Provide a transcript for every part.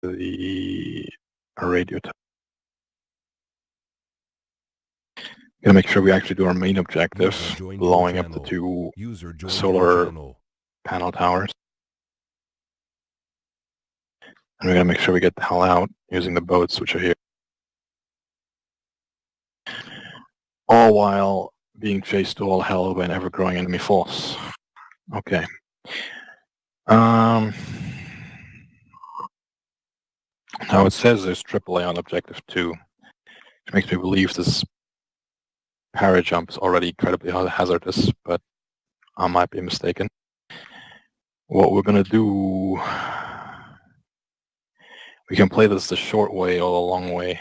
the radio tower. Gonna make sure we actually do our main objective, blowing up the two solar panel towers. And we're gonna make sure we get the hell out using the boats which are here. All while being chased to all hell by an ever-growing enemy force. Okay. Now it says there's AAA on Objective 2, which makes me believe this para-jump is already incredibly hazardous, but I might be mistaken. What we're going to do, we can play this the short way or the long way.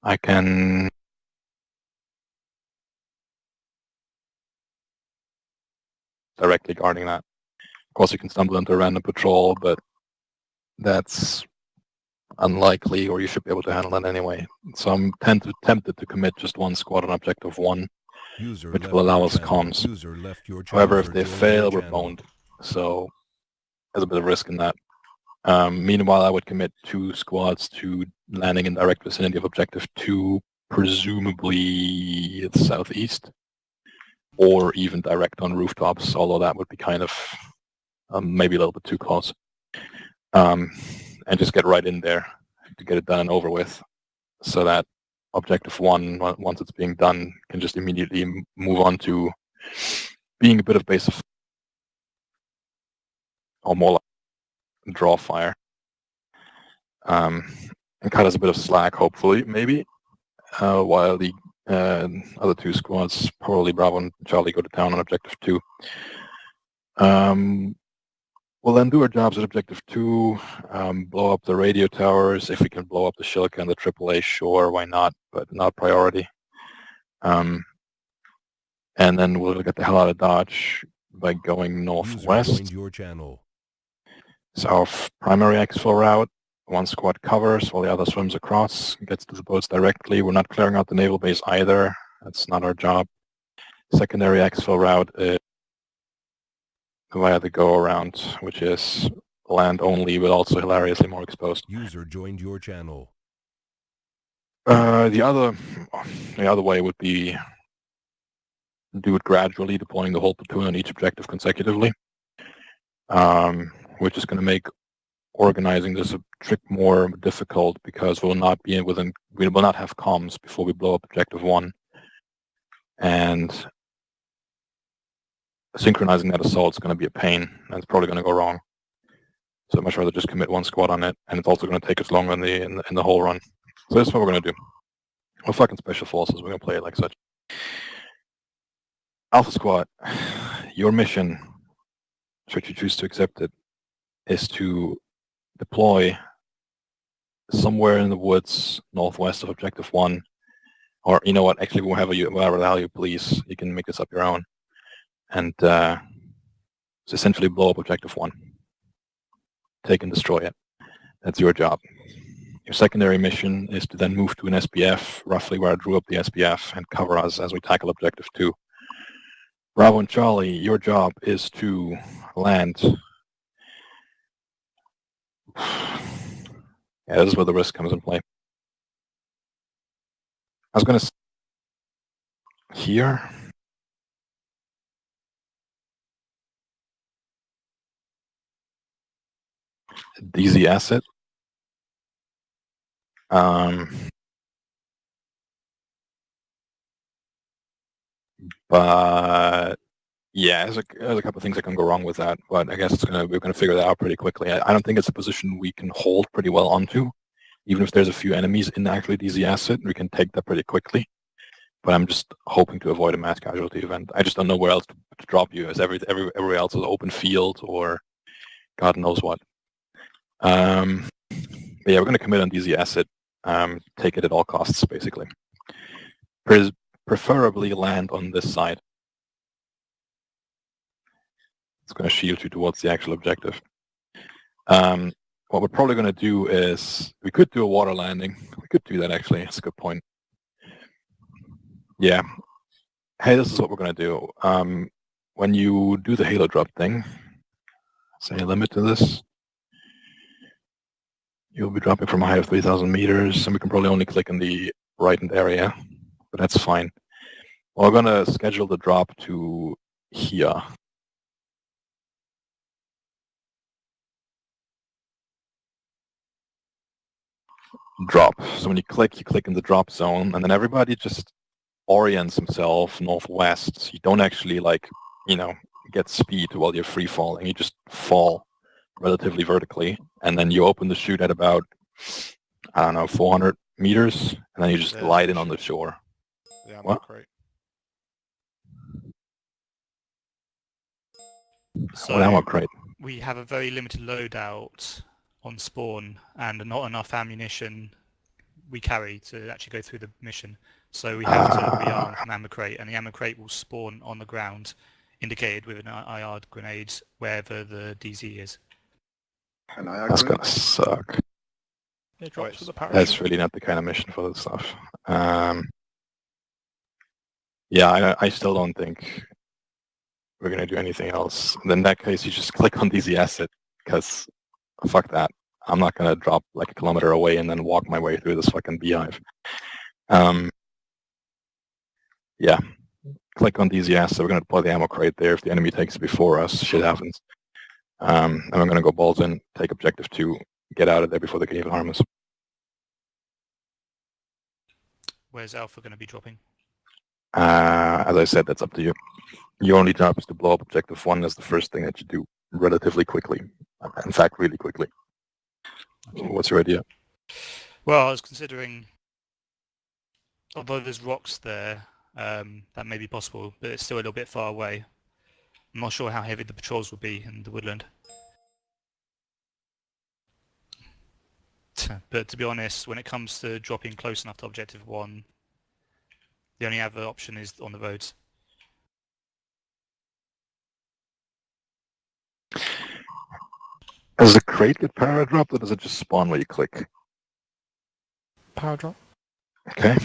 I can directly guarding that. Of course, you can stumble into a random patrol, but that's unlikely, or you should be able to handle that anyway. So I'm tempted to commit just one squad on Objective 1, which will allow us comms. However, if they fail, we're boned. So there's a bit of risk in that. Meanwhile, I would commit 2 squads to landing in direct vicinity of Objective 2, presumably the southeast, or even direct on rooftops, although that would be kind of maybe a little bit too close. And just get right in there to get it done and over with, so that Objective 1, once it's being done, can just immediately move on to being a bit of base of, or more like draw fire, and cut us a bit of slack, hopefully, maybe, while the other 2 squads, probably Bravo and Charlie, go to town on Objective 2. We'll then do our jobs at Objective 2, blow up the radio towers. If we can blow up the Shilka and the AAA, sure, why not, but not priority. And then we'll get the hell out of Dodge by going northwest. So our primary exfil route, 1 squad covers while the other swims across, gets to the boats directly. We're not clearing out the naval base either. That's not our job. Secondary exfil route is via the go-around, which is land only, but also hilariously more exposed. User joined your channel. The other way would be do it gradually, deploying the whole platoon on each objective consecutively, which is going to make organizing this a trick more difficult, because we will not have comms before we blow up Objective 1, and synchronizing that assault is going to be a pain, and it's probably going to go wrong. So I'd much rather just commit 1 squad on it, and it's also going to take us longer in the whole run. So this is what we're going to do. We're fucking Special Forces. We're going to play it like such. Alpha Squad, your mission, should you choose to accept it, is to deploy somewhere in the woods northwest of Objective 1, or you know what, actually wherever the hell you please, you can make this up your own, and essentially blow up Objective 1. Take and destroy it. That's your job. Your secondary mission is to then move to an SPF, roughly where I drew up the SPF, and cover us as we tackle Objective 2. Bravo and Charlie, your job is to land. Yeah, this is where the risk comes in play. I was going to here. DZ asset. But yeah, there's a couple of things that can go wrong with that, but I guess we're gonna figure that out pretty quickly. I don't think it's a position we can hold pretty well onto, even if there's a few enemies in actually DZ asset. We can take that pretty quickly, but I'm just hoping to avoid a mass casualty event. I just don't know where else to drop you, as everywhere else is open field or God knows what. But yeah, we're gonna commit on DZ asset. Take it at all costs, basically. Preferably land on this side. It's going to shield you towards the actual objective. What we're probably going to do is, we could do a water landing. We could do that, actually. That's a good point. Yeah. Hey, this is what we're going to do. When you do the halo drop thing, say a limit to this. You'll be dropping from a height of 3,000 meters, and we can probably only click in the right-hand area, but that's fine. Well, we're going to schedule the drop to here. Drop. So when you click in the drop zone, and then everybody just orients himself northwest. So you don't actually, like, you know, get speed while you're free falling. You just fall relatively vertically, and then you open the chute at about, I don't know, 400 meters, and then you just glide in on the shore. Yeah, what? Great. So what ammo crate? we have a very limited loadout on spawn and not enough ammunition we carry to actually go through the mission. So we have to rearm from ammo crate, and the ammo crate will spawn on the ground, indicated with an IR grenade wherever the DZ is. That's gonna suck. It drops with a parachute. That's really not the kind of mission for this stuff. Yeah, I still don't think we're gonna do anything else. In that case, you just click on DZ asset, because fuck that. I'm not gonna drop like a kilometer away and then walk my way through this fucking beehive. Yeah, click on DZ asset. We're gonna deploy the ammo crate there. If the enemy takes it before us, shit happens. And we're gonna go balls in, take objective 2, get out of there before they can even harm us. Where's Alpha going to be dropping? As I said, that's up to you. Your only job is to blow up objective 1 as the first thing that you do relatively quickly. In fact, really quickly. What's your idea? Well, I was considering, although there's rocks there, that may be possible, but it's still a little bit far away. I'm not sure how heavy the patrols will be in the woodland. But to be honest, when it comes to dropping close enough to objective 1, the only other option is on the roads. Does the crate get power dropped, or does it just spawn where you click? Power drop. Okay.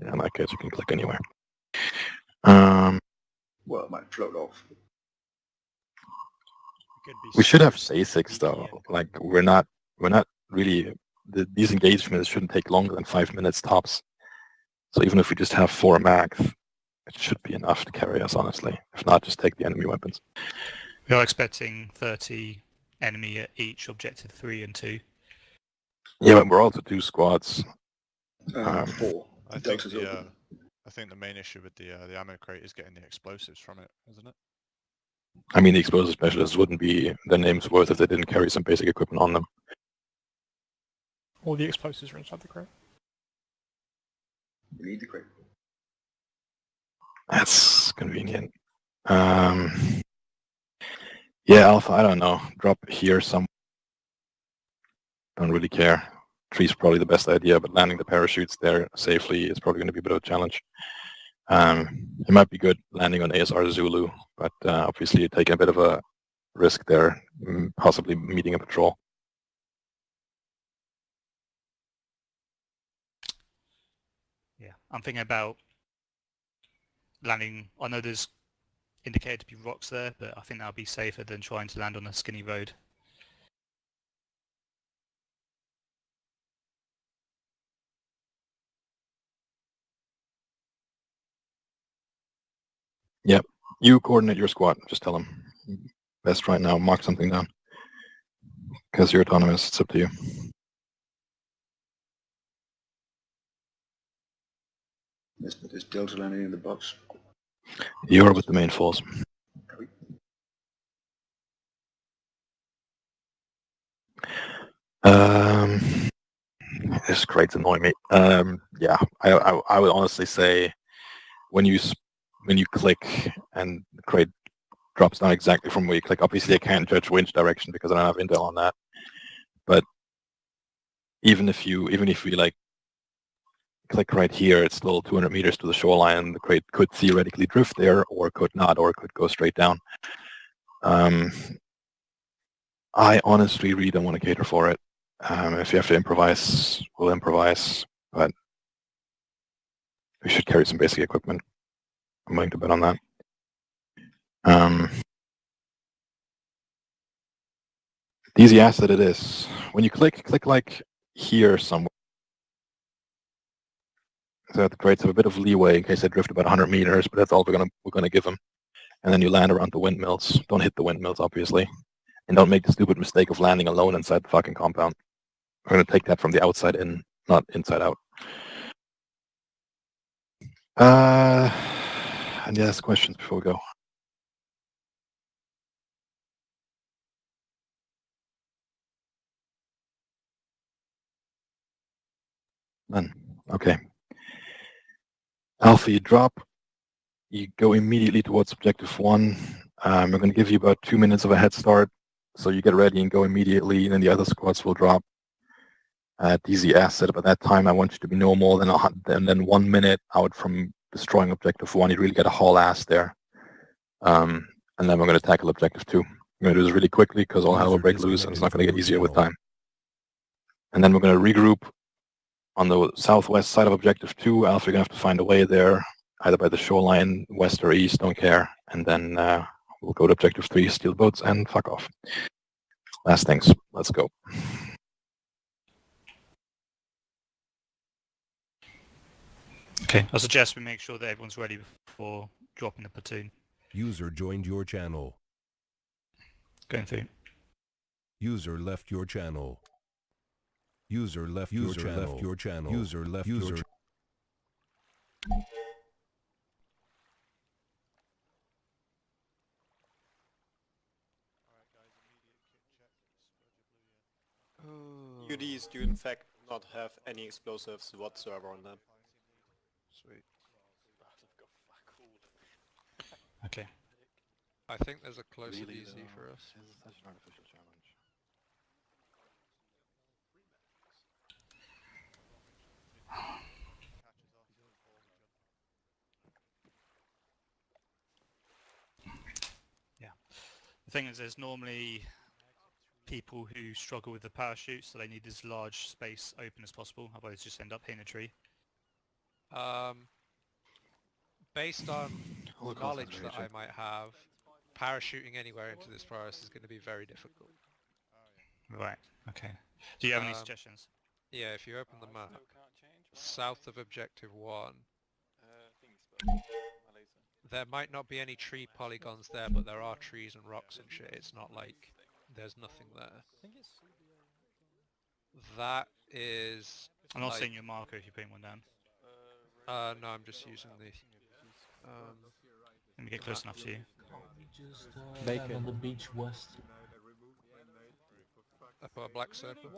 Yeah, in that case, you can click anywhere. Well, it might float off. We should have basics though. Like we're not really. These engagements shouldn't take longer than 5 minutes tops. So even if we just have 4 max, it should be enough to carry us, honestly. If not, just take the enemy weapons. We are expecting 30 enemy at each objective 3 and 2. Yeah, but we're also 2 squads. 4. I think the main issue with the ammo crate is getting the explosives from it, isn't it? I mean, the explosive specialists wouldn't be their names worth if they didn't carry some basic equipment on them. All the explosives are inside the crate. You need the crate. That's convenient. Yeah, Alpha, I don't know. Drop here some. Don't really care. Tree's probably the best idea, but landing the parachutes there safely is probably going to be a bit of a challenge. It might be good landing on ASR Zulu, but obviously you're taking a bit of a risk there, possibly meeting a patrol. Yeah, I'm thinking about landing. I know there's indicated to be rocks there, but I think that'll be safer than trying to land on a skinny road. Yep. You coordinate your squad. Just tell them. Best right now, mark something down. Because you're autonomous, it's up to you. There's Delta landing in the box. You're with the main force. This crate's annoying me. Yeah, I would honestly say when you click and the crate drops down exactly from where you click. Obviously, I can't judge winch direction because I don't have intel on that. But even if we like click right here, it's still 200 meters to the shoreline. The crate could theoretically drift there, or could not, or it could go straight down. I honestly really don't want to cater for it. If you have to improvise, we'll improvise, but we should carry some basic equipment. I'm willing to bet on that. DZ asset it is. When you click like here somewhere. So that creates a bit of leeway in case they drift about 100 meters, but that's all we're gonna give them. And then you land around the windmills. Don't hit the windmills, obviously. And don't make the stupid mistake of landing alone inside the fucking compound. We're gonna take that from the outside in, not inside out. Any last questions before we go? None. Okay. Alpha, you drop. You go immediately towards objective 1. We're going to give you about 2 minutes of a head start, so you get ready and go immediately, and then the other squads will drop. DZ asset, by that time I want you to be no more than 1 minute out from destroying objective 1. You really got to haul ass there. And then we're going to tackle objective 2. I'm going to do this really quickly because all hell will break loose and it's not going to get easier with time. And then we're going to regroup on the southwest side of objective 2. Alpha, you're going to have to find a way there, either by the shoreline, west or east, don't care. And then we'll go to objective 3, steal boats, and fuck off. Last things. Let's go. Okay, I suggest we make sure that everyone's ready before dropping the platoon. User joined your channel. Going through. User left your channel. User left your channel. User left your channel. UDs do in fact not have any explosives whatsoever on them. Sweet. Okay. I think there's a closer Really, DZ for us. This is such an artificial challenge. The thing is, there's normally people who struggle with the parachute, so they need as large space open as possible, otherwise just end up hitting a tree. Based on Holocaust knowledge that I raging. might have, parachuting anywhere into this forest is going to be very difficult. Right, okay. Do you have any Um, suggestions? Yeah, if you open the map, south of objective 1, there might not be any tree polygons there, but there are trees and rocks and shit. It's not like there's nothing there. That is... I'm not like, seeing your marker if you're putting one down. no, I'm just using the... Let me get close enough to you. Just land on the beach west. I put a black circle.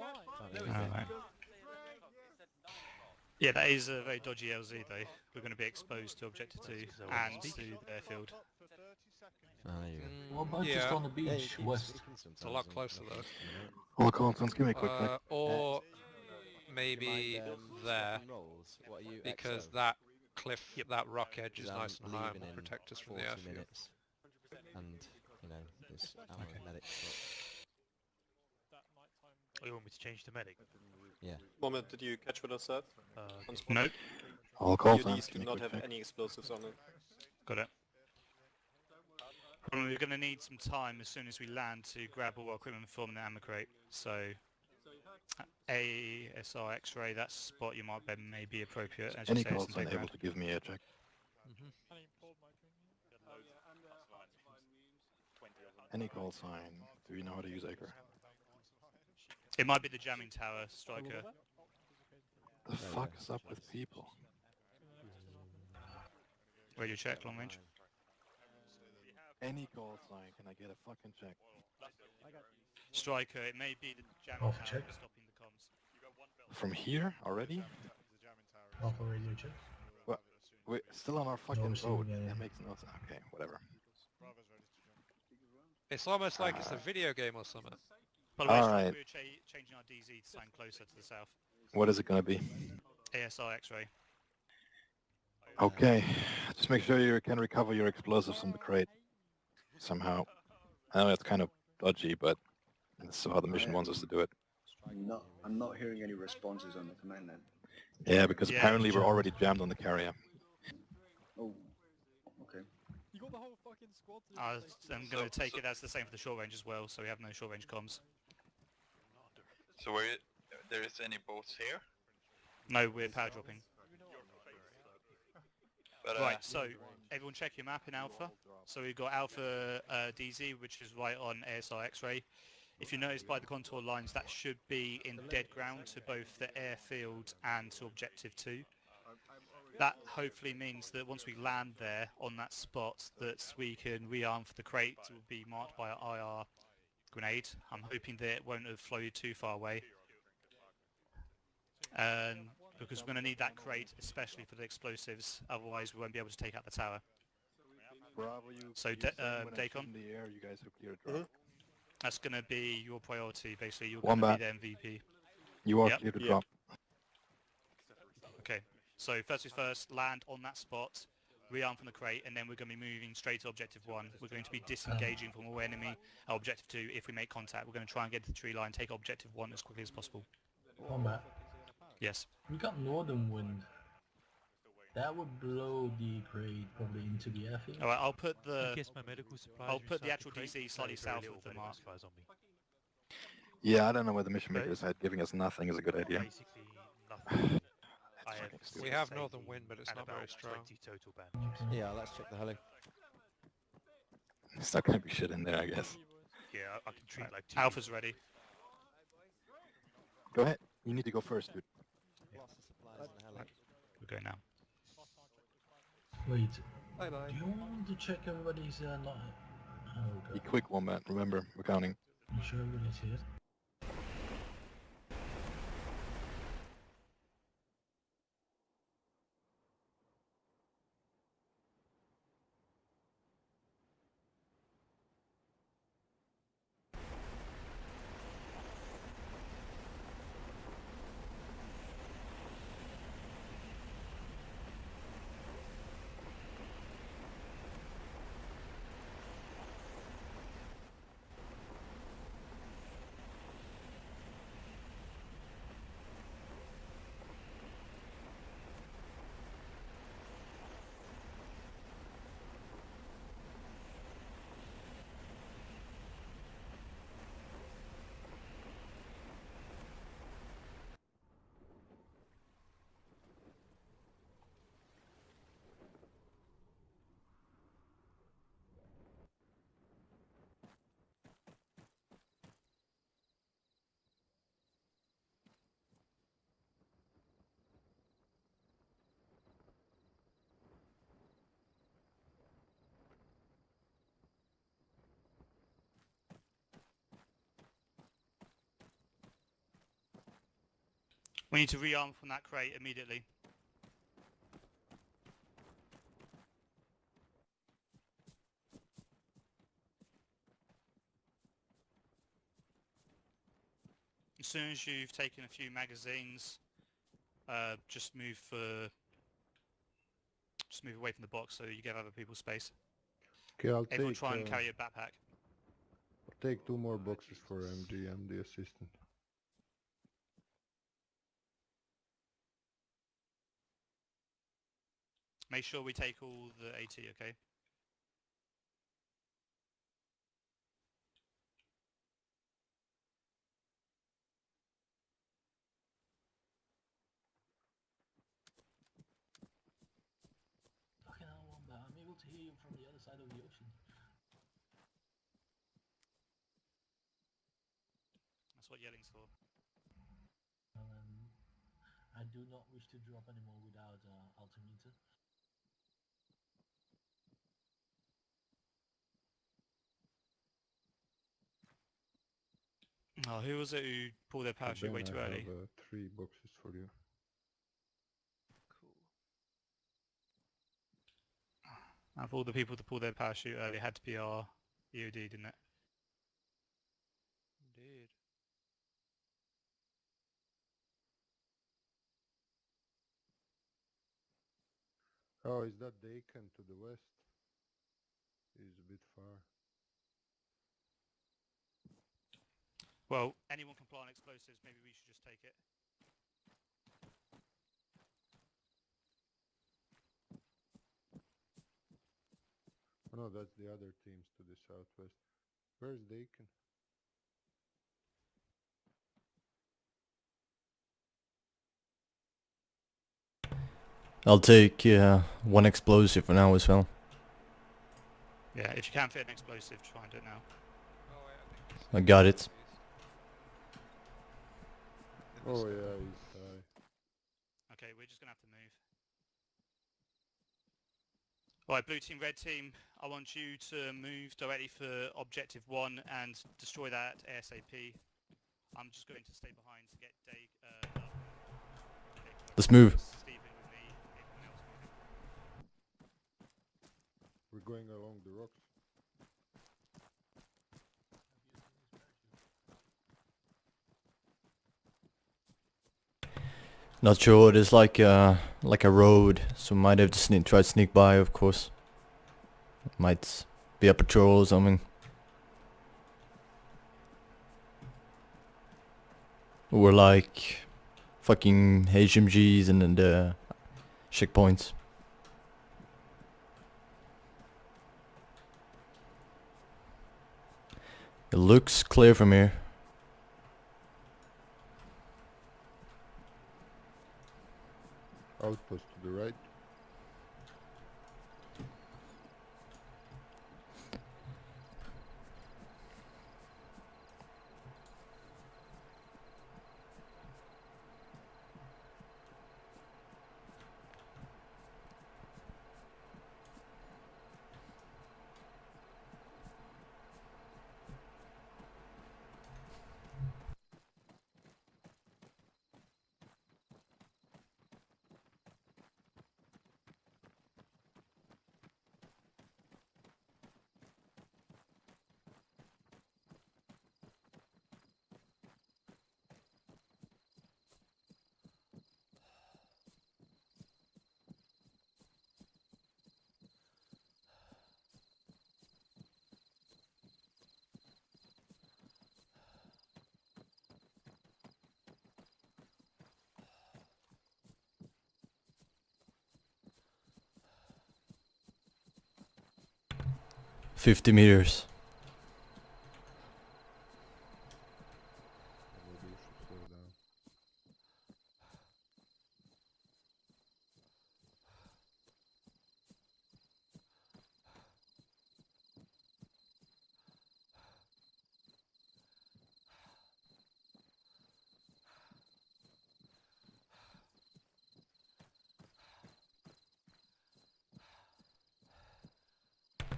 Alright. Yeah, that is a very dodgy LZ though. We're going to be exposed to objective 2 and to the airfield. What about just on the beach west? It's a lot closer though. Holocaust, give me a quick pick. Or maybe there, because that cliff, that rock edge is nice and high and will protect us from the airfield. And, you know, this medic. Oh, you want me to change to medic? Yeah. Moment, did you catch what I said? Nope. Holocaust, UDs give do me a not quick have pick. any explosives on it. Got it. We're going to need some time as soon as we land to grab all our equipment from the ammo crate. So, ASR X-ray, that spot you might bet may be appropriate. As you Any say, it's calls in unable background. to give me a check? Any call sign? Do you know how to use Acre? It might be the jamming tower, Striker. The fuck is up with people? Radio check, long range. Any call sign, can I get a fucking check? Striker, it may be the jamming Alpha tower check. stopping the comms. From here already? Alpha radio check. What? We're still on our fucking receiving road. any. That makes no sense. Okay, whatever. It's almost like it's a video game or something. By the way, Striker, Alright. we're changing our DZ to stand closer to the south. What is it gonna be? ASR X-ray. Okay, just make sure you can recover your explosives from the crate. Somehow. I know it's kind of dodgy, but that's how the mission wants us to do it. I'm not hearing any responses on the command net. Yeah, because Yeah, apparently we're jammed. already jammed on the carrier. Oh, okay. I'm going to take it as the same for the short range as well, so we have no short range comms. So there is any boats here? No, we're power dropping. But, Right, so everyone check your map in Alpha. So we've got Alpha DZ, which is right on ASR X-ray. If you notice by the contour lines, that should be in dead ground to both the airfield and to Objective 2. That hopefully means that once we land there on that spot, that we can rearm for the crate. It will be marked by an IR grenade. I'm hoping that it won't have floated too far away. Because we're going to need that crate, especially for the explosives. Otherwise, we won't be able to take out the tower. Bravo, you. So, you saying when I shoot Dacon? in the air, you guys have cleared drop. That's going to be your priority, basically. You're One going to be bat. the MVP. You are Yep. clear to drop. Okay, so first things first, land on that spot, rearm from the crate, and then we're going to be moving straight to Objective 1. We're going to be disengaging from all enemy at Objective 2. If we make contact, we're going to try and get to the tree line, take Objective 1 as quickly as possible. Combat. Yes. We got northern wind. That would blow the crate probably into the airfield. Alright, I'll put the I'll put the actual DC slightly south of the mark. Yeah, I don't know where the mission maker is at. Giving us nothing is a good idea. Basically nothing. I have fucking stupid. We have northern wind, but it's and not very about strong. 20 total bandages. Yeah, let's check the heli. It's not gonna be shit in there, I guess. Yeah, I can treat like 2 Alpha's ready. Go ahead. You need to go first, dude. Lots of supplies in the heli. We're going now. Wait, Bye-bye. do you want to check everybody's not... Oh Be god. quick, Wombat. Remember, we're counting. I'm sure everybody's here. We need to rearm from that crate immediately. As soon as you've taken a few magazines, just move away from the box so you give other people space. Okay, I'll Everyone take, try and carry a backpack. I'll take 2 more boxes for MG. I'm the assistant. Make sure we take all the AT, okay? Fucking hell, Wombat, I'm able to hear you from the other side of the ocean. That's what yelling's for. I do not wish to drop anymore without altimeter. Oh, who was it who pulled their parachute way too I early? have 3 boxes for you. Cool. Out of all the people to pull their parachute early, it had to be our EOD, didn't it? Indeed. Oh, is that Dakin to the west? He's a bit far. Well, anyone can plant explosives, maybe we should just take it. Oh no, that's the other teams to the southwest. Where's Dakin? I'll take one explosive for now as well. Yeah, if you can fit an explosive, try and do it now. I got it. Oh yeah, he's high. Okay, we're just gonna have to move. Alright, blue team, red team, I want you to move directly for objective 1 and destroy that ASAP. I'm just going to stay behind to get Let's move. Stephen with me, everyone else moving. We're going along the rocks. Not sure. There's like a road, so might have to try to sneak by. Of course, might be a patrol or something. Or like fucking HMGs and then the checkpoints. It looks clear from here. Outpost to the right. $50 meters. Maybe you should slow down.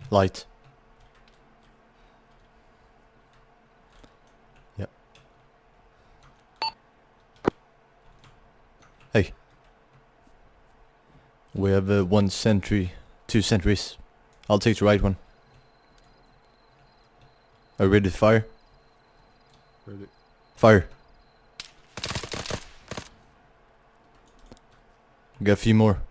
Light. Yep. Hey. We have one sentry, 2 sentries. I'll take the right one. Are you ready to fire? Ready. Fire. Got a few more.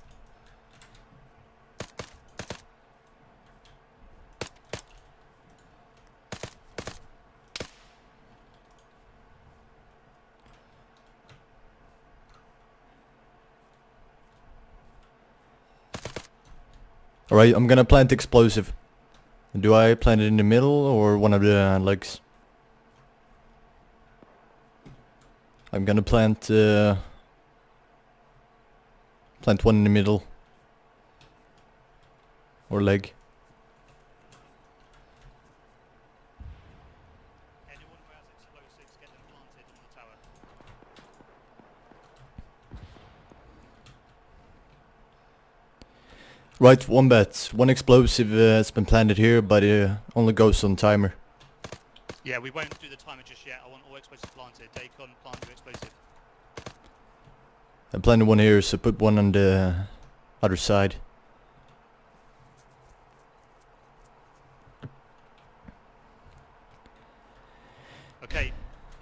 Alright, I'm gonna plant explosive. Do I plant it in the middle or one of the legs? I'm gonna plant plant one in the middle. Or leg. Anyone who has explosives, get them planted on the tower. Right, one bet. One explosive has been planted here, but it only goes on timer. Yeah, we won't do the timer just yet. I want all explosives planted. Dacon, plant your explosive. I planted one here, so put one on the other side. Okay,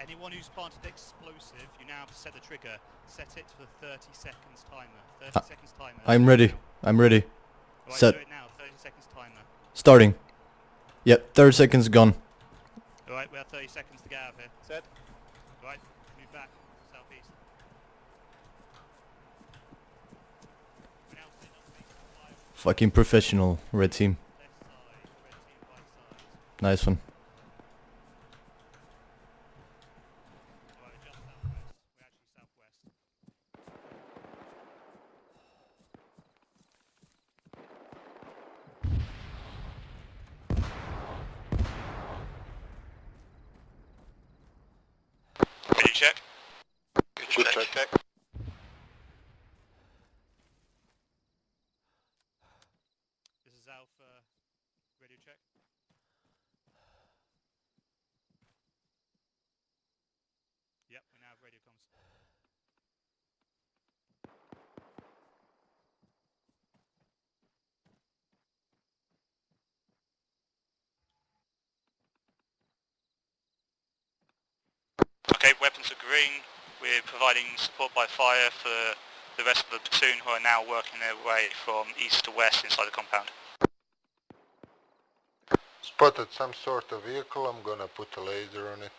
anyone who's planted explosive, you now have to set the trigger. Set it for 30 seconds timer. 30 seconds timer. I'm ready. I'm ready. Right, Set. do it now. 30 seconds timer. Starting. Yep, 30 seconds gone. Alright, we have 30 seconds to get out of here. Set. Right, move back. Southeast. We're now sitting on base 5. Fucking professional, red team. Left side, red team right side. Nice one. Alright, we're just southwest. We're actually southwest. check. Good check. This is Alpha, radio check. Yep, we now have radio comms. Okay, weapons are green. We're providing support by fire for the rest of the platoon who are now working their way from east to west inside the compound. Spotted some sort of vehicle, I'm gonna put a laser on it.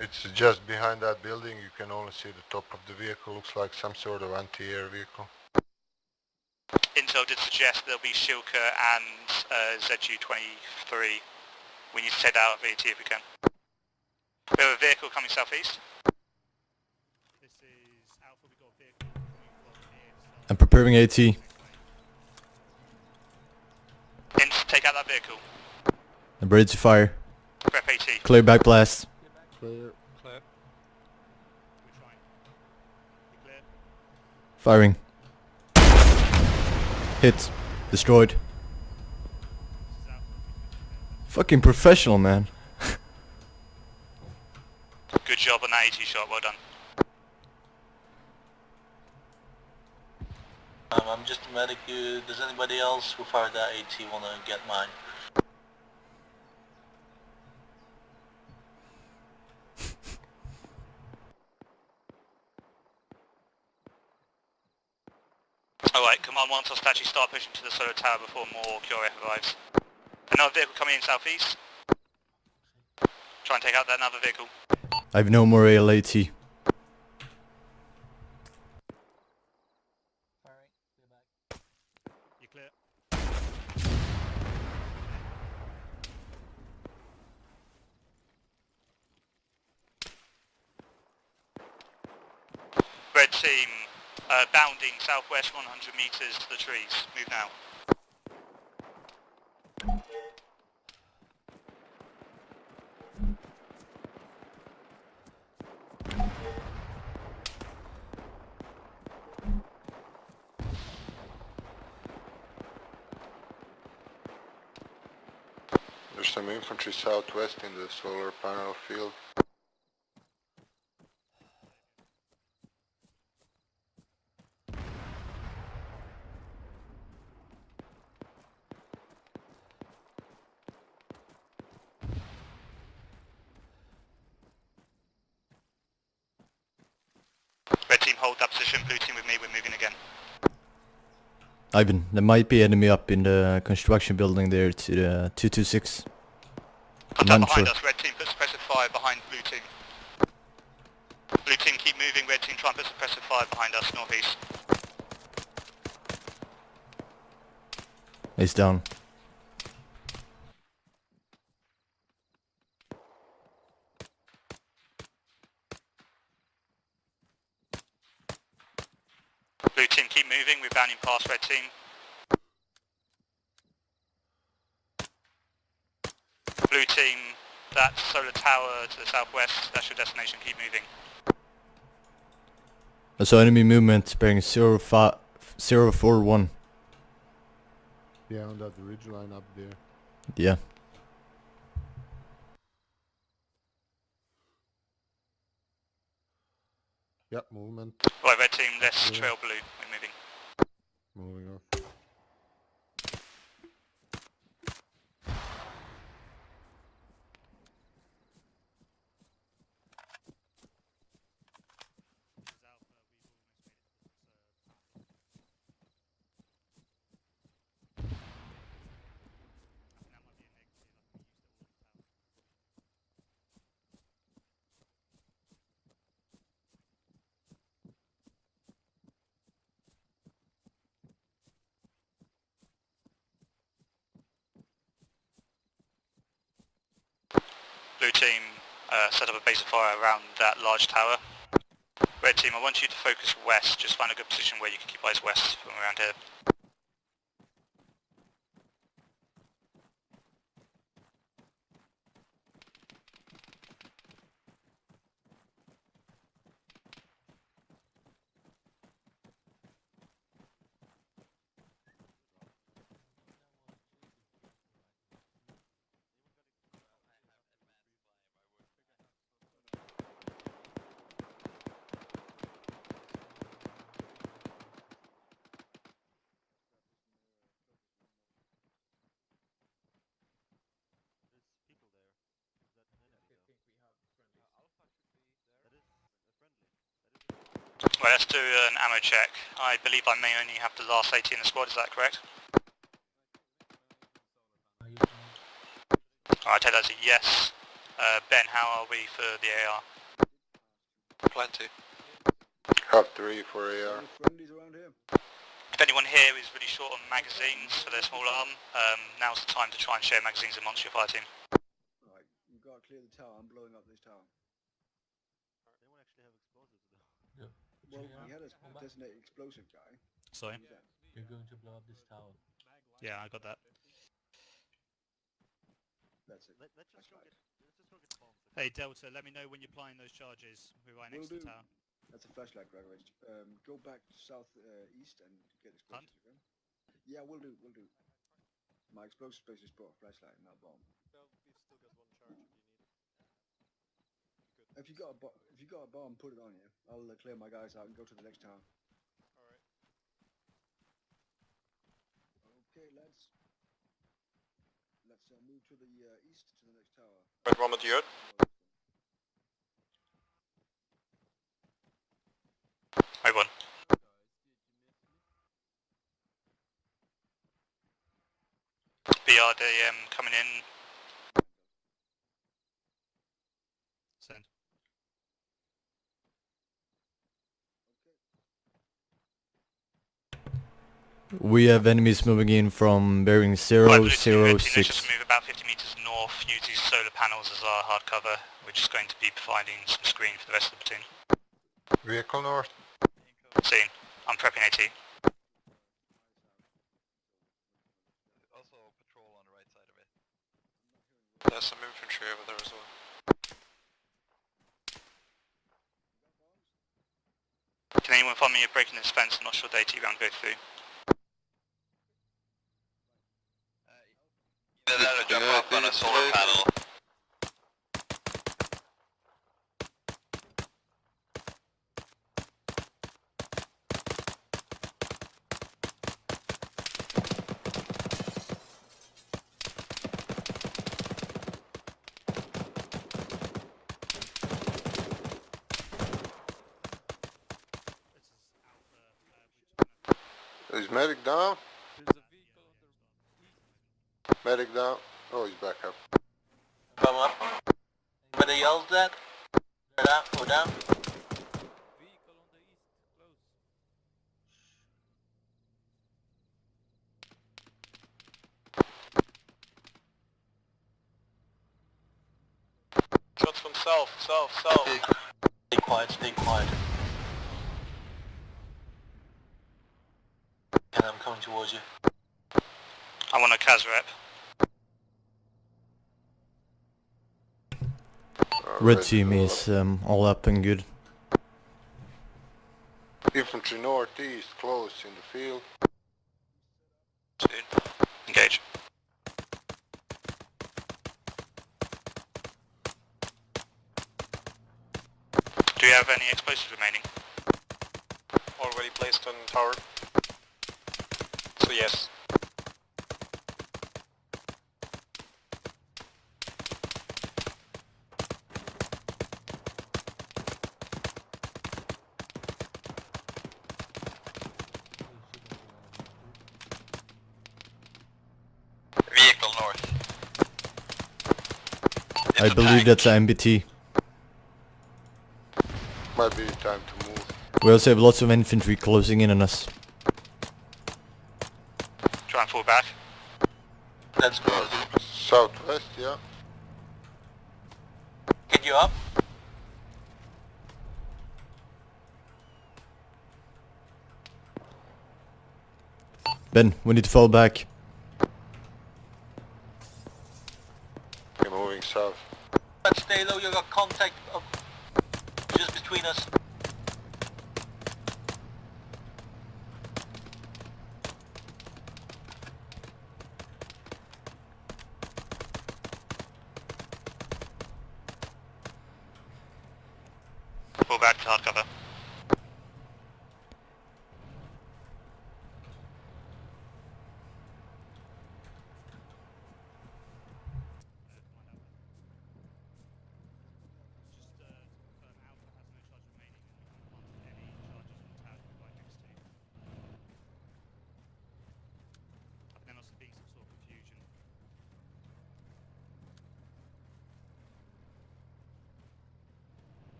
It's just behind that building, you can only see the top of the vehicle, looks like some sort of anti-air vehicle. Intel did suggest there'll be Shilka and ZU-23. We need to take that out of AT if we can. We have a vehicle coming southeast. This is Alpha, we got a vehicle coming from near. I'm preparing AT. Take out that vehicle. I'm ready to fire. Prep AT. Clear back blast. Clear. Clear. We're trying. You clear? Firing. Hit. Destroyed. Fucking professional, man. Good job on that AT shot, well done. I'm just a medic. Does anybody else who fired that AT want to get mine? Alright, Command wants us to actually start pushing to the solar tower before more QRF arrives. Another vehicle coming in southeast. Try and take out that another vehicle. I have no more ALAT. You clear? Red team, bounding southwest 100 meters to the trees. Move now. There's some infantry southwest in the solar panel field. Red team, hold that position. Blue team with me, we're moving again. Ivan, there might be enemy up in the construction building there to the 226. Contact behind us. Red team, put suppressive fire behind blue team. Blue team, keep moving. Red team, try and put suppressive fire behind us, northeast. He's down. Blue team, keep moving. We're bounding past red team. Blue team, that solar tower to the southwest, that's your destination. Keep moving. I saw enemy movement bearing 041. Yeah, on that ridge line up there. Yeah. Yep, movement. Right, red team, let's trail blue. We're moving. Moving off. Blue team, set up a base of fire around that large tower. Red team, I want you to focus west. Just find a good position where you can keep eyes west from around here. Right, let's do an ammo check. I believe I may only have the last 80 in the squad, is that correct? Alright, take that as a yes. Ben, how are we for the AR? Plenty. Have 3 for AR. Friendlies around here? If anyone here is really short on magazines for their small arm, now's the time to try and share magazines amongst your fire team. Right, you've got to clear the tower. I'm blowing up this tower. Well, he had a designated explosive guy. Sorry? You're going to blow up this tower. Yeah, I got that. That's it. Hey Delta, let me know when you're applying those charges. We're right next to the tower. That's a flashlight, Gregory. Go back south east and get explosives again. Yeah, we'll do. My explosive specialist brought a flashlight, not a bomb. If you got a bomb, put it on you. I'll clear my guys out and go to the next town. Alright. Okay, lads. Let's move to the east to the next tower. Right, Robert, you heard? I won. BRD coming in. Send. We have enemies moving in from bearing 006. Let's just move about 50 meters north, use these solar panels as our hard cover. We're just going to be providing some screen for the rest of the platoon. Vehicle north. Seen. I'm prepping AT. Also patrol on the right side of it. There's some infantry over there as well. Can anyone find me a breaking this fence? I'm not sure the AT round goes through. That'll jump up on a solar panel. Is medic down? Medic down. Oh, he's back up. Come up. Anybody else that? Go down. Shots from south. Stay quiet, stay quiet. And I'm coming towards you. I'm on a CAS rep. Red team is all up and good. Infantry northeast, close in the field. Soon. Engage. Do you have any explosives remaining? Already placed on tower. So yes. Vehicle north. I believe that's a MBT. Might be time to move. We also have lots of infantry closing in on us. Try and fall back. That's good. Southwest, yeah. Get you up. Ben, we need to fall back. Okay, moving south. But stay low, you got contact of just between us. Fall back to hard cover.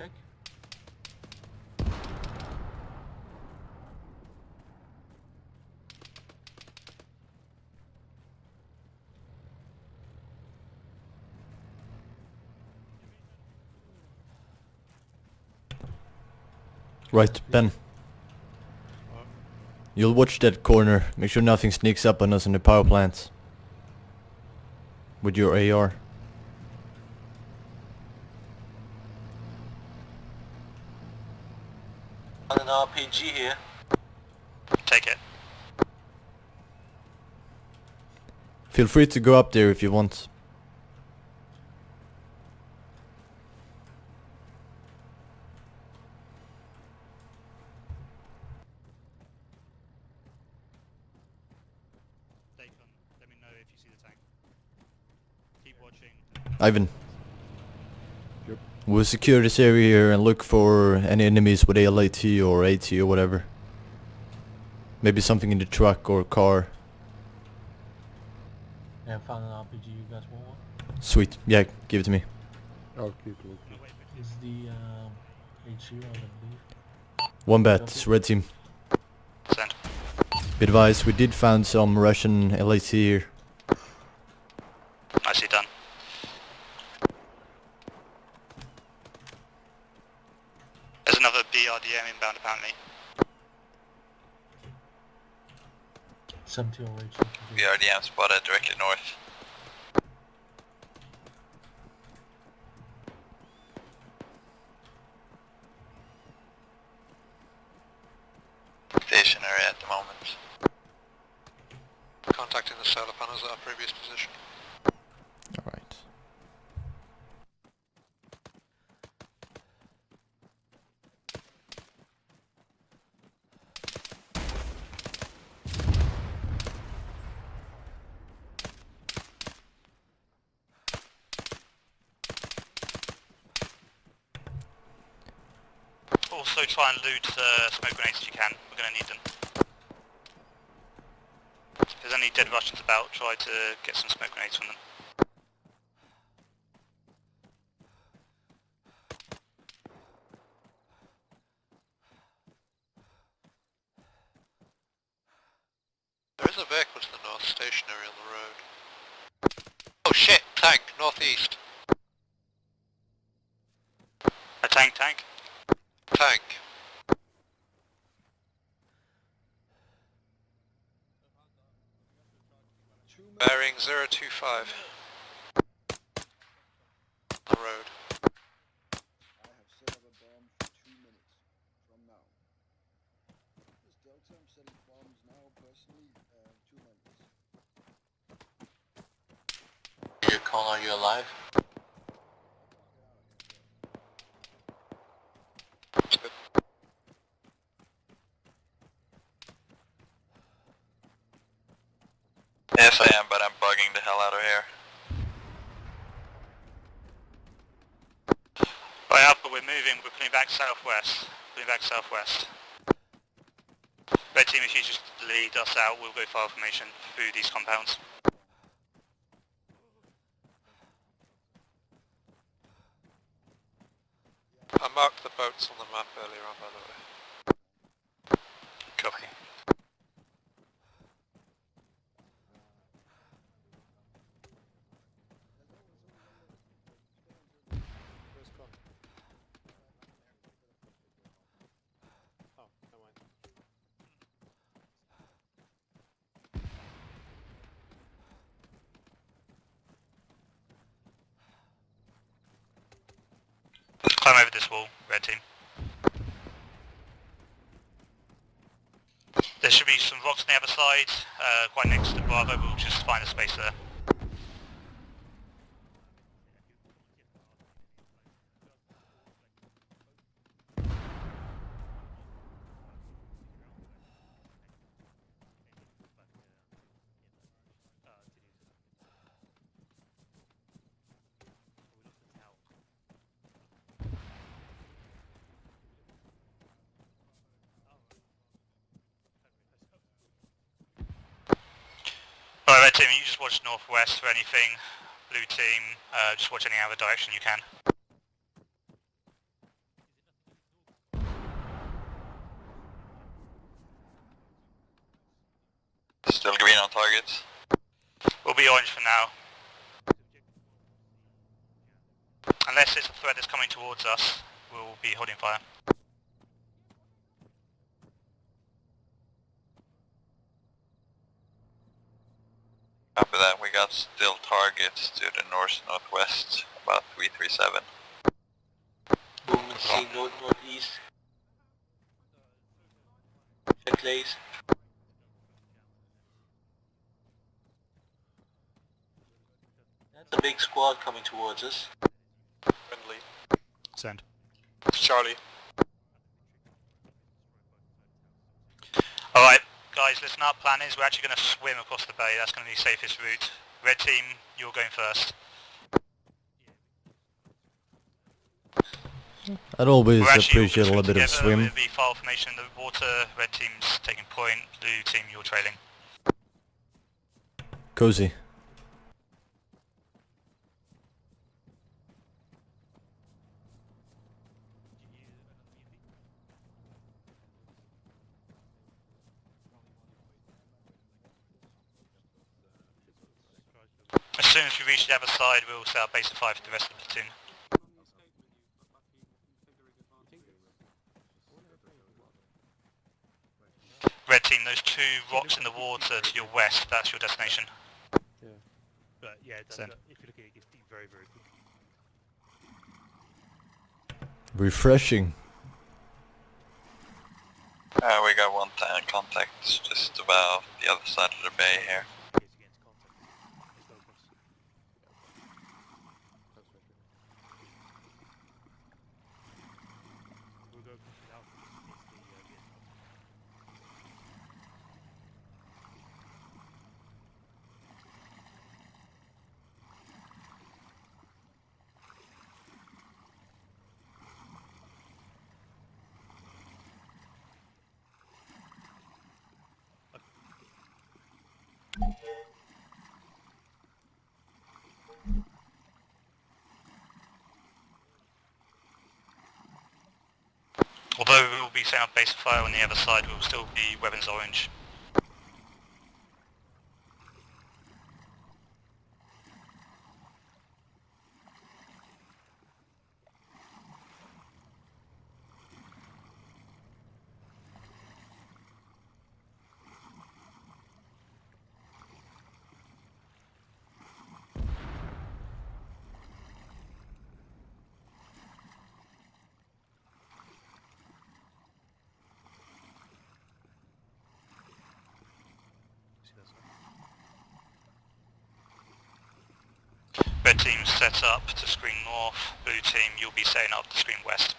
check. Right, Ben. You'll watch that corner. Make sure nothing sneaks up on us in the power plant. With your AR. An RPG here. Take it. Feel free to go up there if you want. Let me know if you see the tank. Keep watching. Ivan. We'll secure this area here and look for any enemies with ALAT or AT or whatever. Maybe something in the truck or car. Yeah, I found an RPG. You guys want one? Sweet. Yeah, give it to me. I'll keep looking. Is the HQ, I believe. One bat, it's red team. Send. Be advised, we did find some Russian LAT here. Nicely done. There's another BRDM inbound apparently. 70 or HQ. BRDM spotted directly north. Stationary at the moment. Contacting the solar panels at our previous position. Alright. Also try and loot smoke grenades if you can. We're going to need them. If there's any dead Russians about, try to get some smoke grenades from them. There is a vehicle to the north, stationary on the road. Oh shit! Tank, northeast. A tank. Tank. Bearing 025. The road. I have set up a bomb for 2 minutes from now. This is Delta, I'm setting bombs now personally, 2 minutes. You call, are you alive? That's good. Yes I am, but I'm bugging the hell out of here. Right, Alpha, we're moving. We're pulling back southwest. Red team, if you just lead us out, we'll go fire formation through these compounds. I marked the boats on the map earlier on, by the way. Copy. Oh, never mind. Climb over this wall, red team. There should be some rocks on the other side, quite next to Bravo. We'll just find a space there. Alright, red team, you just watch northwest for anything. Blue team, just watch any other direction you can. Still green on targets. We'll be orange for now. Unless it's a threat that's coming towards us, we'll be holding fire. After that, we got still targets to the north-northwest, about 337. Movement C north-northeast. Check lays. That's a big squad coming towards us. Friendly. Send. Charlie. Alright, guys, listen up. Plan is we're actually going to swim across the bay. That's going to be the safest route. Red team, you're going first. I'd always We're actually appreciate a little bit of together. swim. It'll be file formation in the water. Red team's taking point. Blue team, you're trailing. Cozy. As soon as we reach the other side, we'll set up base of 5 for the rest of the platoon. Red team, those 2 rocks in the water to your west, that's your destination. Yeah. But yeah, send. If you're looking at it, it's very, very quick. Refreshing. We got 1 tank contact just about the other side of the bay here. Although we will be setting up base of fire on the other side, we will still be weapons orange. Red team set up to screen north, blue team you'll be setting up to screen west.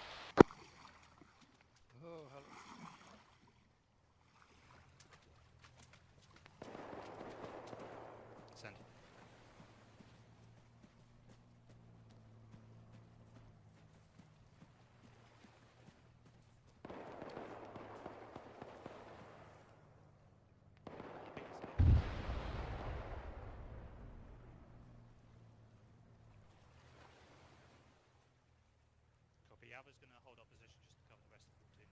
Send. Alva's going to hold our position just to cover the rest of the team.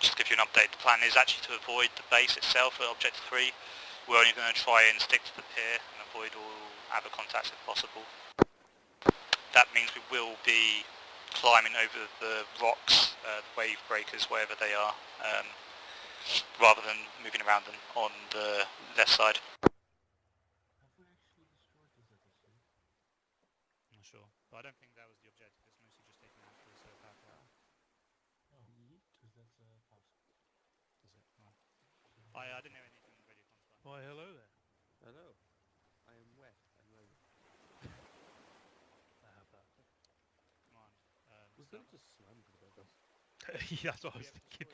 Just to give you an update, the plan is actually to avoid the base itself at Objective 3. We're only going to try and stick to the pier and avoid all other contacts if possible. That means we will be climbing over the rocks, the wave breakers, wherever they are, rather than moving around them on the left side. I'm not sure, but I don't think that was the objective. It's mostly just taking out the power tower. Oh, because that's pulse. Is it? Right. I didn't hear anything on the radio comms. Why, hello there. Hello. I am wet and lonely. I have that. Command. Was that just slammed to the bed? Yeah, that's what I was thinking.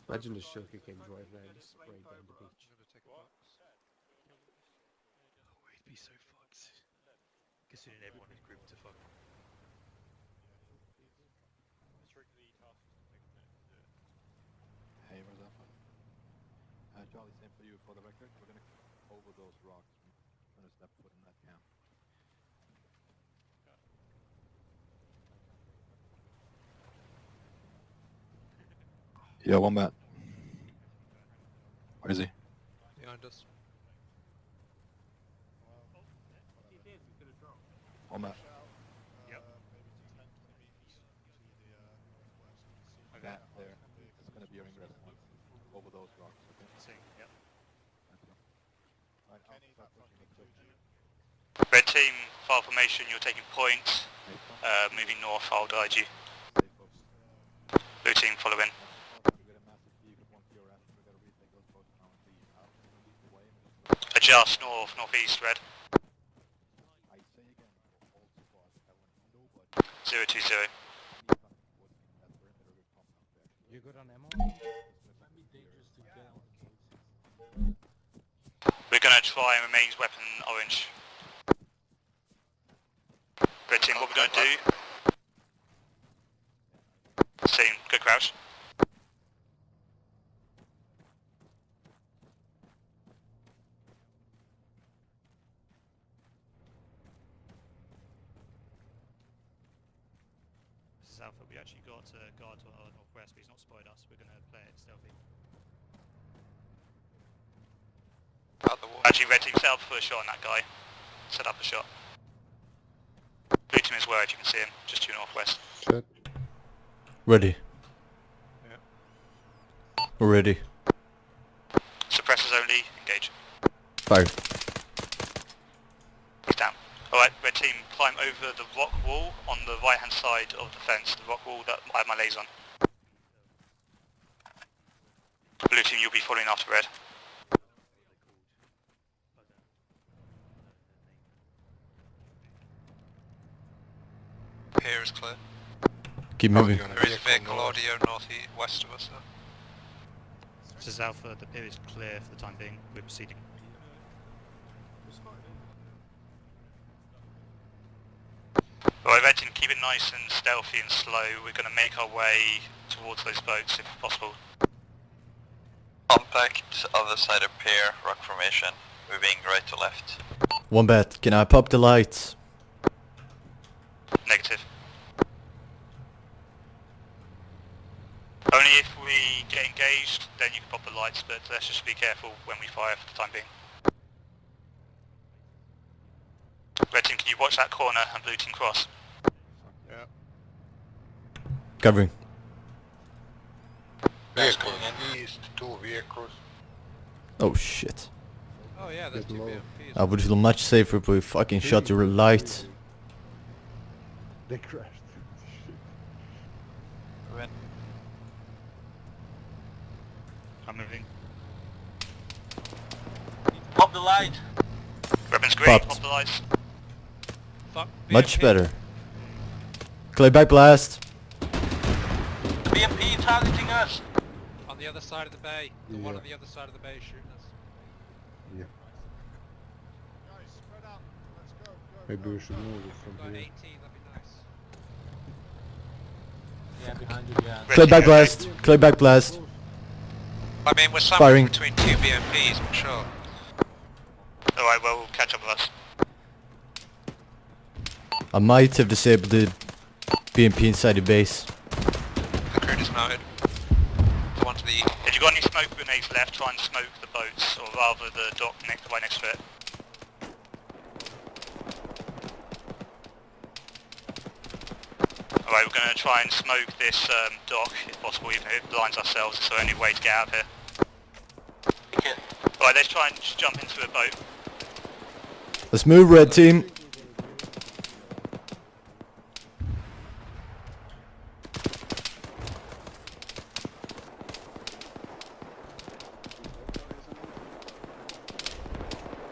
Imagine the Shoka came driving around and sprayed down the beach. be so fucked. Considering everyone is grouped to fuck. Hey, where's that one? Charlie, same for you. For the record, we're gonna over those rocks. We're gonna step foot in that camp. Yeah, one bat. Where is he? Behind us. One bat. Yep. Okay. There. It's gonna be your ingress point. Over those rocks, okay? See, yep. Thank you. Right, I'll start pushing it quick. Red team, file formation, you're taking point. Moving north, I'll guide you. Blue team, follow in. Adjust north, northeast, red. 020. You good on ammo? We're gonna try and remain weapon orange. Red team, what we're gonna do? Same, good crouch. This is Alpha, we actually got a guard to our northwest, but he's not spotted us. We're going to play it stealthy. Actually, red team, set up for a shot on that guy. Set up a shot. Blue team is where, if you can see him, just to your northwest. Set. Ready. Yeah. Ready. Suppressors only, engage. Fire. He's down. Alright, red team, climb over the rock wall on the right hand side of the fence, the rock wall that I have my laser on. Blue team, you'll be following after red. Here is clear. Keep moving. There is vehicle audio northeast west of us. This is Alpha, the pier is clear for the time being. We're proceeding. Alright, red team, keep it nice and stealthy and slow. We're going to make our way towards those boats if possible. Compact, other side of pier, rock formation, moving right to left. One bat. Can I pop the lights? Negative. Only if we get engaged, then you can pop the lights, but let's just be careful when we fire for the time being. Red team, can you watch that corner and blue team cross? Yeah. Covering. Vehicles east, 2 vehicles. Oh shit. Oh yeah, there's 2 BMPs. I would feel much safer if we fucking shot the light. They crashed. When? I'm moving. Pop the light! Weapons green, Popped. pop the lights. Fuck, Much BMP. better. Clayback blast. BMP targeting us! On the other side of the bay. The one on the other side of the bay is shooting us. Yeah. Maybe we should move it from Got here. 18, that'd be nice. Yeah, behind you, yeah. Clayback blast. Clayback blast. I mean, we're somewhere Firing. between 2 BMPs, I'm sure. Alright, well, we'll catch up with us. I might have disabled the BMP inside the base. The crew dismounted. The one to the... If you got any smoke grenades left, try and smoke the boats, or rather the dock right next to it. Alright, we're going to try and smoke this dock, if possible, even if it blinds ourselves. It's the only way to get out of here. Alright, let's try and just jump into a boat. Let's move, red team.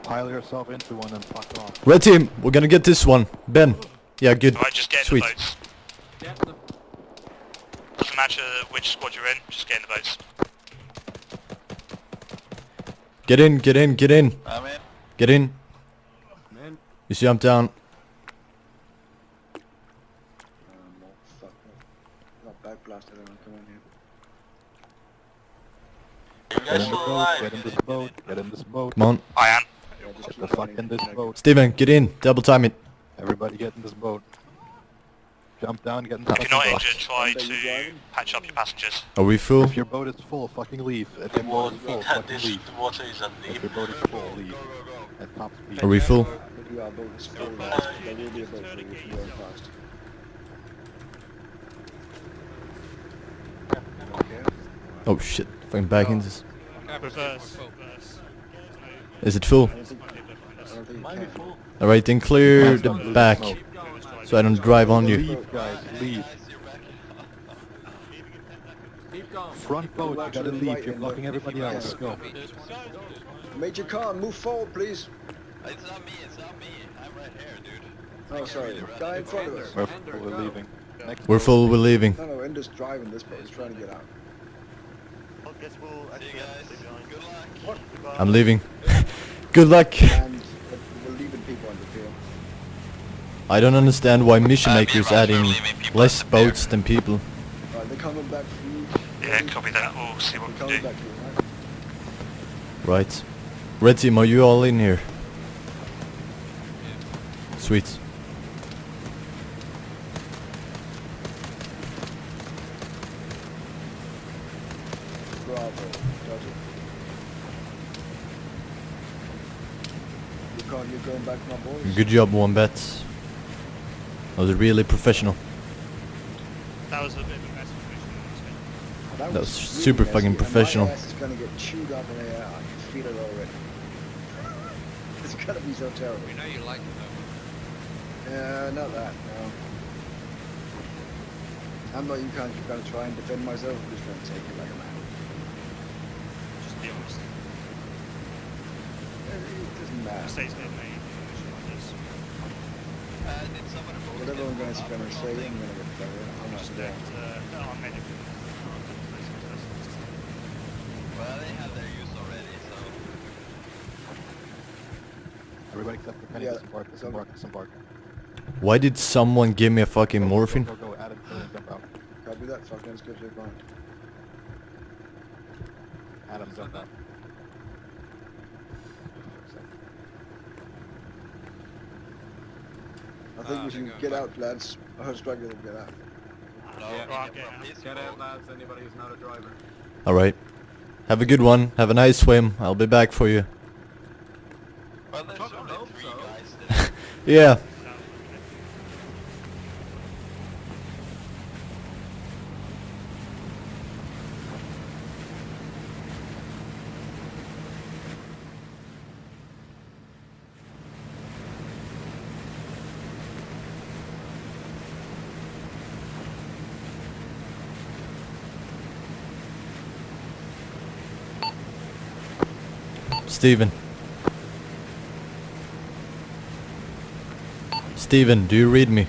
Pile yourself into one and fuck off. Red team, we're gonna get this one. Ben. Yeah, good. Alright, just get in Sweet. the boats. Doesn't matter which squad you're in, just get in the boats. Get in, get in, get in. I'm in. Get in. Just jump down. No, fuck no. Not backblast anyone, come on here. Get in the boat, get in this boat, get in this boat. Come on. I am. Yeah, just Get keep the fuck running. in this boat. Steven, get in. Double time it. Everybody get in this boat. Jump down, get in the If you're not fucking boat. injured, try Are you to driving? patch up your passengers. Are we full? If your boat is full, fucking leave. If your boat is full, fucking This leave. water is at If deep. your boat is full, leave. At top speed. Are we full? But yeah, boat is full, lads. There will be a boat for you if you're going fast. Okay. Oh shit. Fucking back in this. Reverse. Is it full? I don't think you Might be can. full. Alright, then clear the back. So I don't drive on you. Leave, guys, leave. Front boat, you gotta leave. You're blocking everybody else. Go. Major Khan, move forward, please. It's not me, I'm right here, dude. Oh, sorry. Guy in front of us. We're leaving. Next We're boat. full, we're leaving. No, no, Ender's driving this boat. He's trying to get out. See you guys. Good luck. I'm leaving. Good luck. And we're leaving people on the pier. I don't understand why mission Me and makers Roger are adding leaving people less at the pier. boats than people. Alright, they're coming back for you. Yeah, copy that. We'll see what They're we can coming do. back for you, right? Right. Red team, are you all in here? Sweet. Bravo. Dodge it. You're going back, my boys. Good job, Wombat. That was really professional. That was a bit of a mess. That was really super messy, fucking and professional. My ass is gonna get chewed up in there. I can feel it already. It's gonna be so terrible. We know you like it though. Not that, no. I'm not even gonna try and defend myself, I'm just gonna take it like a man. Just be honest. It doesn't matter. States never made a mission like this. Did someone vote Whatever I'm gonna say, I'm gonna something? get better. I'm not there. Our medical. Well, they have their use already, so... Everybody except for Penny, Yeah. disembark, disembark, disembark. Why did someone give me a fucking morphine? Go, go, Adam, jump out. Copy that, fucking let's go to the ground. Adam, jump out. I think we should get out, lads. I heard struggling to get out. No, Get out, lads. Anybody who's not a driver. Alright. Have a good one. Have a nice swim. I'll be back for you. Well, there's only 3 guys there. Yeah. Steven. Steven, do you read me?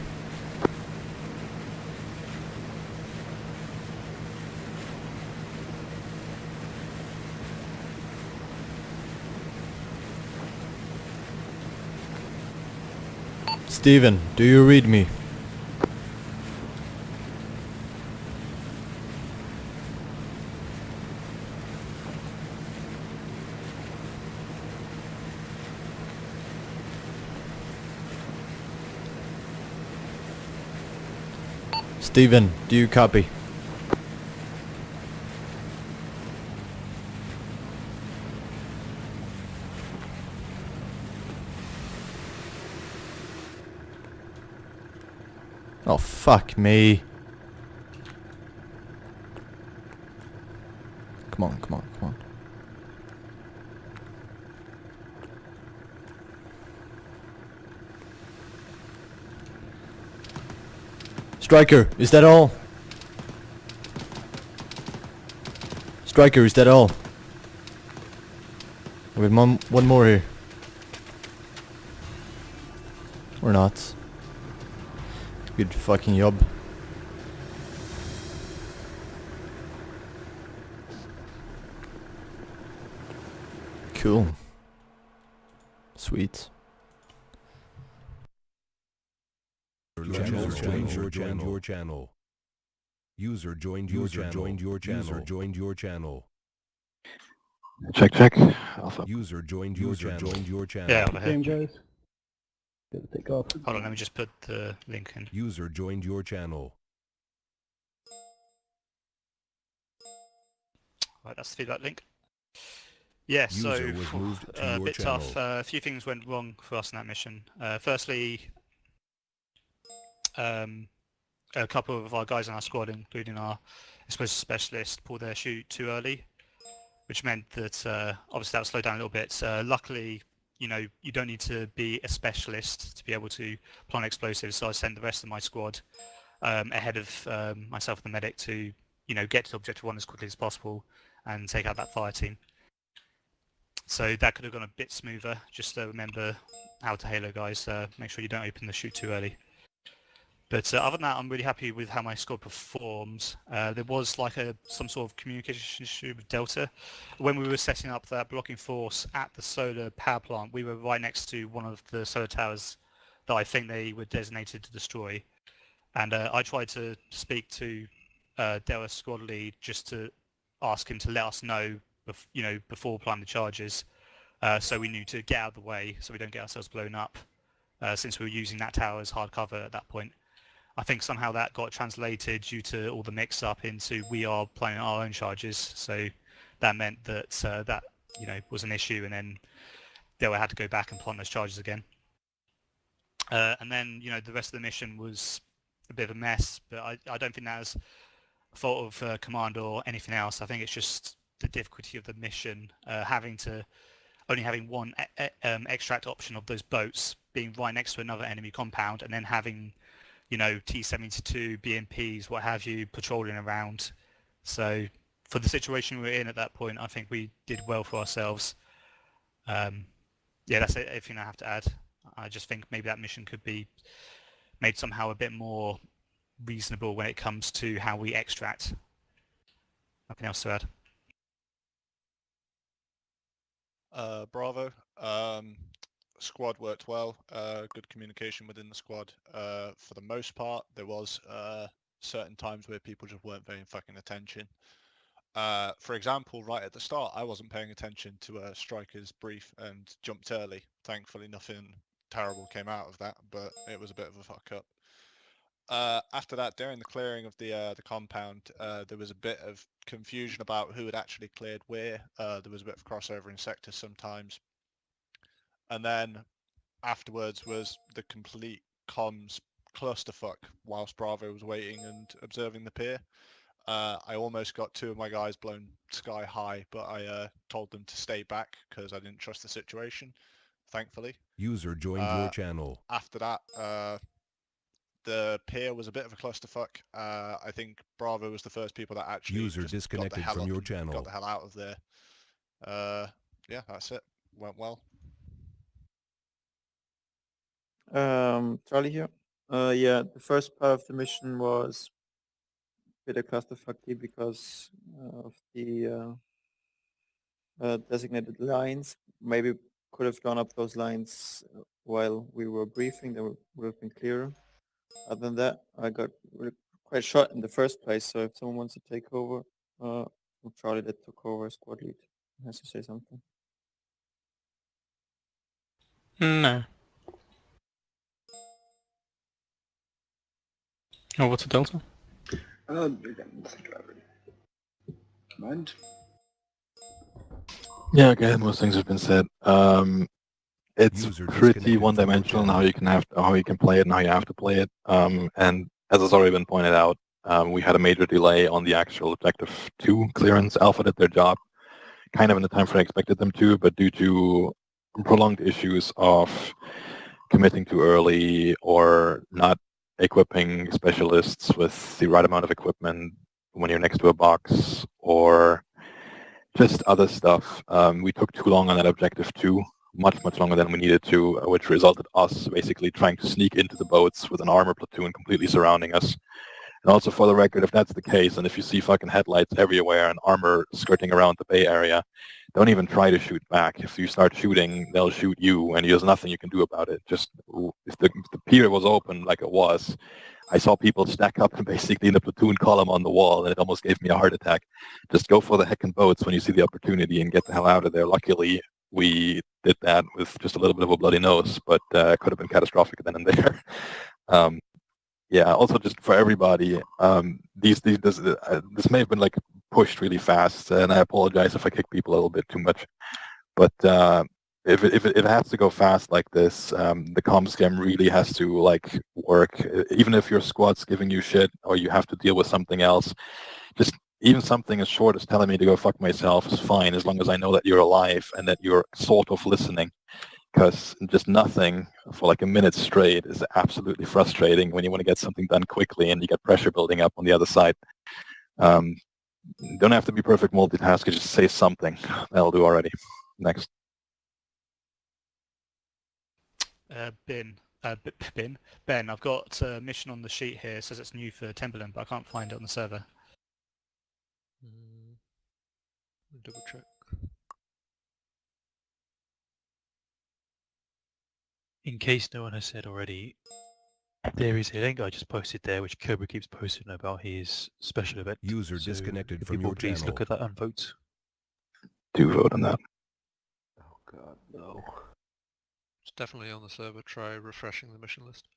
Steven, do you read me? Steven, do you copy? Oh, fuck me. Come on, come on, come on. Striker, is that all? Striker, is that all? We have one more here. Or not. Good fucking job. Cool. Sweet. your channel. User joined your channel. Check, check. Alpha. User joined your channel. Yeah, over here. Game guys. Take off. Hold on, let me just put the link in. User joined your channel. Right, that's the feedback link. Yeah, so User was moved to a your bit channel. tough. A few things went wrong for us in that mission. Firstly, a couple of our guys in our squad, including our explosive specialist, pulled their chute too early, which meant that obviously that would slow down a little bit. Luckily, you don't need to be a specialist to be able to plant explosives, so I sent the rest of my squad ahead of myself and the medic to get to objective 1 as quickly as possible and take out that fire team. So that could have gone a bit smoother. Just remember how to halo, guys. Make sure you don't open the chute too early. But other than that, I'm really happy with how my squad performs. There was like some sort of communication issue with Delta. When we were setting up that blocking force at the solar power plant, we were right next to one of the solar towers that I think they were designated to destroy. And I tried to speak to Delta's squad lead just to ask him to let us know, before applying the charges, so we knew to get out of the way so we don't get ourselves blown up, since we were using that tower as hard cover at that point. I think somehow that got translated due to all the mix-up into we are planning our own charges, so that meant that that was an issue, and then Delta had to go back and plant those charges again. And then the rest of the mission was a bit of a mess, but I don't think that was a fault of command or anything else. I think it's just the difficulty of the mission, only having one extract option of those boats being right next to another enemy compound, and then having T-72, BMPs, what have you, patrolling around. So for the situation we were in at that point, I think we did well for ourselves. Yeah, that's everything I have to add. I just think maybe that mission could be made somehow a bit more reasonable when it comes to how we extract. Nothing else to add. Bravo. Squad worked well. Good communication within the squad. For the most part, there was certain times where people just weren't paying fucking attention. For example, right at the start, I wasn't paying attention to a striker's brief and jumped early. Thankfully, nothing terrible came out of that, but it was a bit of a fuck up. After that, during the clearing of the compound, there was a bit of confusion about who had actually cleared where. There was a bit of crossover in sectors sometimes. And then afterwards was the complete comms clusterfuck whilst Bravo was waiting and observing the pier. I almost got 2 of my guys blown sky high, but I told them to stay back because I didn't trust the situation, thankfully. User joined your channel. After that, the pier was a bit of a clusterfuck. I think Bravo was the first people that actually User disconnected from your channel. Got the hell out of there. Yeah, that's it. Went well. Charlie here. Yeah, the first part of the mission was a bit of clusterfucky because of the designated lines. Maybe could have gone up those lines while we were briefing. They would have been clearer. Other than that, I got quite shot in the first place. So if someone wants to take over, Charlie that took over as squad lead has to say something. No. Oh, what's a Delta? Mind? Yeah, again, most things have been said. It's pretty one-dimensional in how you can play it and how you have to play it. And as has already been pointed out, we had a major delay on the actual Objective 2 clearance. Alpha did their job kind of in the time frame I expected them to, but due to prolonged issues of committing too early or not equipping specialists with the right amount of equipment when you're next to a box or just other stuff, we took too long on that Objective 2. Much longer than we needed to, which resulted us basically trying to sneak into the boats with an armor platoon completely surrounding us. And also for the record, if that's the case, and if you see fucking headlights everywhere and armor skirting around the bay area, don't even try to shoot back. If you start shooting, they'll shoot you, and there's nothing you can do about it. Just if the pier was open like it was, I saw people stack up and basically in a platoon column on the wall, and it almost gave me a heart attack. Just go for the heckin' boats when you see the opportunity and get the hell out of there. Luckily, we did that with just a little bit of a bloody nose, but it could have been catastrophic then and there. Yeah, also just for everybody, this may have been like pushed really fast, and I apologize if I kick people a little bit too much. But if it has to go fast like this, the comm scam really has to like work. Even if your squad's giving you shit or you have to deal with something else, just even something as short as telling me to go fuck myself is fine, as long as I know that you're alive and that you're sort of listening. Because just nothing for like a minute straight is absolutely frustrating when you want to get something done quickly and you get pressure building up on the other side. Don't have to be perfect multitasker, just say something. That'll do already. Next. Ben, I've got a mission on the sheet here. It says it's new for Timberland, but I can't find it on the server. Double check. In case no one has said already, there is a link I just posted there, which Cobra keeps posting about his special event. User disconnected from your please channel. look at that and vote. Do vote on that. Oh god, no. It's definitely on the server. Try refreshing the mission list.